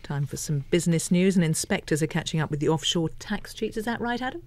Time for some business news, and inspectors are catching up with the offshore tax cheats. Is that right, Adam?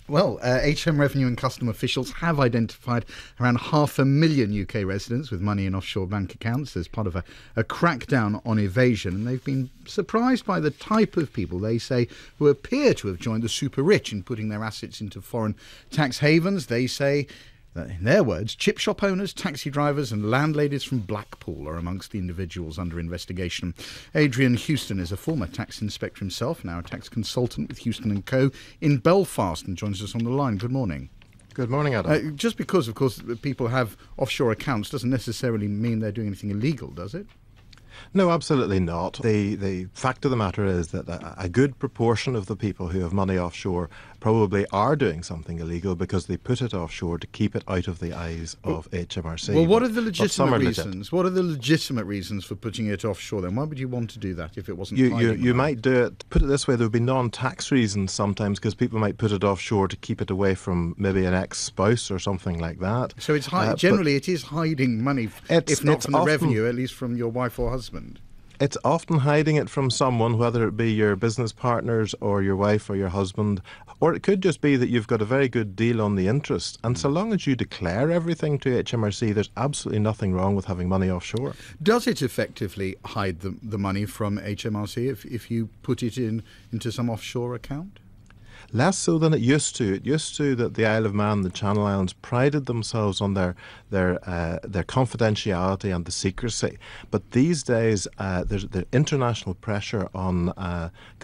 Well, HM Revenue and Custom officials have identified around 500,000 UK residents with money in offshore bank accounts as part of a crackdown on evasion. And they've been surprised by the type of people, they say, who appear to have joined the super rich in putting their assets into foreign tax havens. They say that, in their words, chip shop owners, taxi drivers and landladies from Blackpool are amongst the individuals under investigation. Adrian Houston is a former tax inspector himself, now a tax consultant with Houston & Co. in Belfast, and joins us on the line. Good morning. Good morning, Adam. Just because, of course, people have offshore accounts doesn't necessarily mean they're doing anything illegal, does it? No, absolutely not. The fact of the matter is that a good proportion of the people who have money offshore probably are doing something illegal because they put it offshore to keep it out of the eyes of HMRC. Well, what are the legitimate reasons? What are the legitimate reasons for putting it offshore then? Why would you want to do that if it wasn't You might do it, put it this way, there would be non-tax reasons sometimes because people might put it offshore to keep it away from maybe an ex-spouse or something like that. So it's generally it is hiding money, if not from the revenue, at least from your wife or husband. It's often hiding it from someone, whether it be your business partners or your wife or your husband, or it could just be that you've got a very good deal on the interest. And so long as you declare everything to HMRC, there's absolutely nothing wrong with having money offshore. Does it effectively hide the money from HMRC if you put it into some offshore account? Less so than it used to. It used to that the Isle of Man, the Channel Islands, prided themselves on their confidentiality and the secrecy. But these days, there's the international pressure on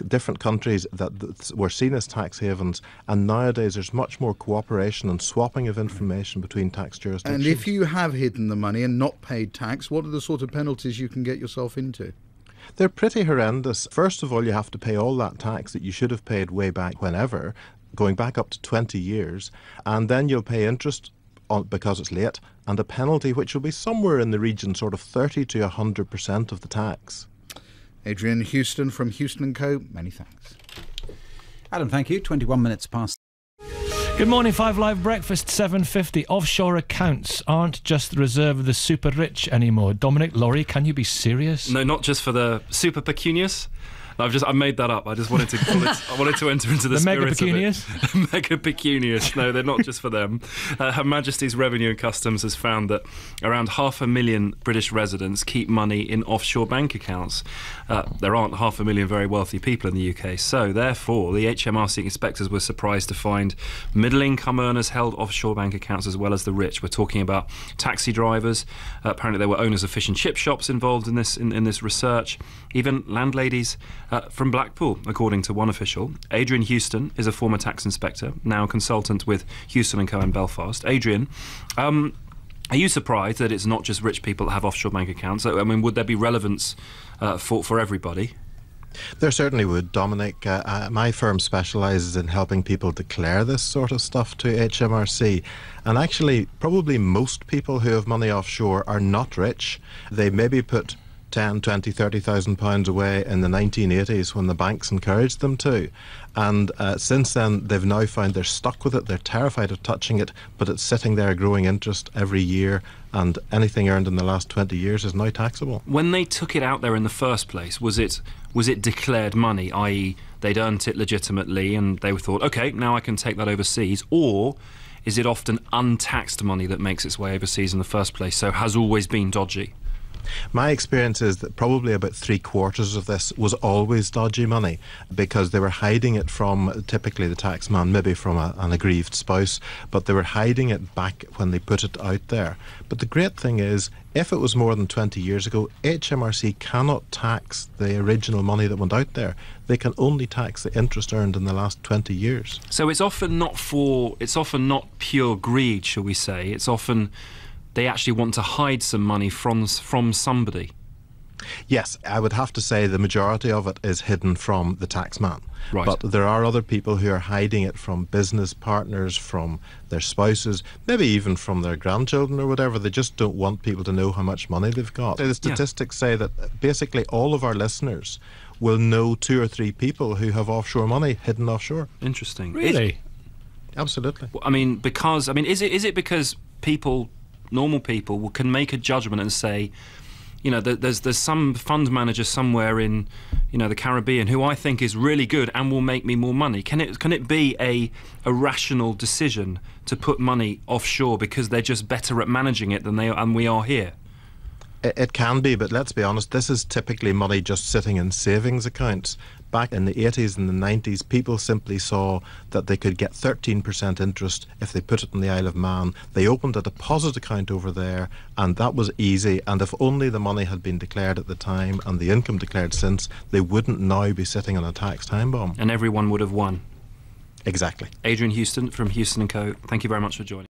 different countries that were seen as tax havens, and nowadays there's much more cooperation and swapping of information between tax jurisdictions. And if you have hidden the money and not paid tax, what are the sort of penalties you can get yourself into? They're pretty horrendous. First of all, you have to pay all that tax that you should have paid way back whenever, going back up to 20 years, and then you'll pay interest because it's late, and a penalty which will be somewhere in the region sort of 30 to 100% of the tax. Adrian Houston from Houston & Co., many thanks. Adam, thank you. 21 minutes past. Good morning, 5 Live Breakfast, 7:50. Offshore accounts aren't just the reserve of the super rich anymore. Dominic, Laurie, can you be serious? No, not just for the super pecunious. I made that up. I just wanted to I wanted to enter into the spirit mega pecunious? of it. Mega pecunious. No, they're not just for them. Her Majesty's Revenue and Customs has found that around 500,000 British residents keep money in offshore bank accounts. There aren't 500,000 very wealthy people in the UK, so therefore the HMRC inspectors were surprised to find middle-income earners held offshore bank accounts as well as the rich. We're talking about taxi drivers. Apparently there were owners of fish and chip shops involved in this research. Even landladies from Blackpool, according to one official. Adrian Houston is a former tax inspector, now a consultant with Houston & Co. in Belfast. Adrian, are you surprised that it's not just rich people that have offshore bank accounts? I mean, would there be relevance for everybody? There certainly would, Dominic. My firm specialises in helping people declare this sort of stuff to HMRC. And actually, probably most people who have money offshore are not rich. They maybe put 10, 20, 30,000 pounds away in the 1980s when the banks encouraged them to. And since then, they've now found they're stuck with it. They're terrified of touching it, but it's sitting there growing interest every year, and anything earned in the last 20 years is now taxable. When they took it out there in the first place, was it declared money, i.e. they'd earned it legitimately and they thought, OK, now I can take that overseas? Or is it often untaxed money that makes its way overseas in the first place, so has always been dodgy? My experience is that probably about 3/4 of this was always dodgy money because they were hiding it from typically the taxman, maybe from an aggrieved spouse, but they were hiding it back when they put it out there. But the great thing is, if it was more than 20 years ago, HMRC cannot tax the original money that went out there. They can only tax the interest earned in the last 20 years. So it's often not pure greed, shall we say. It's often they actually want to hide some money from somebody. Yes, I would have to say the majority of it is hidden from the taxman. Right. But there are other people who are hiding it from business partners, from their spouses, maybe even from their grandchildren or whatever. They just don't want people to know how much money they've got. The statistics say that basically all of our listeners will know 2 or 3 people who have offshore money hidden offshore. Interesting. Really? Absolutely. Is it because normal people can make a judgment and say, there's some fund manager somewhere in, the Caribbean who I think is really good and will make me more money. Can it be a rational decision to put money offshore because they're just better at managing it than we are here? It can be, but let's be honest, this is typically money just sitting in savings accounts. Back in the 80s and the 90s, people simply saw that they could get 13% interest if they put it in the Isle of Man. They opened a deposit account over there, and that was easy. And if only the money had been declared at the time and the income declared since, they wouldn't now be sitting on a tax time bomb. And everyone would have won. Exactly. Adrian Houston from Houston & Co., thank you very much for joining.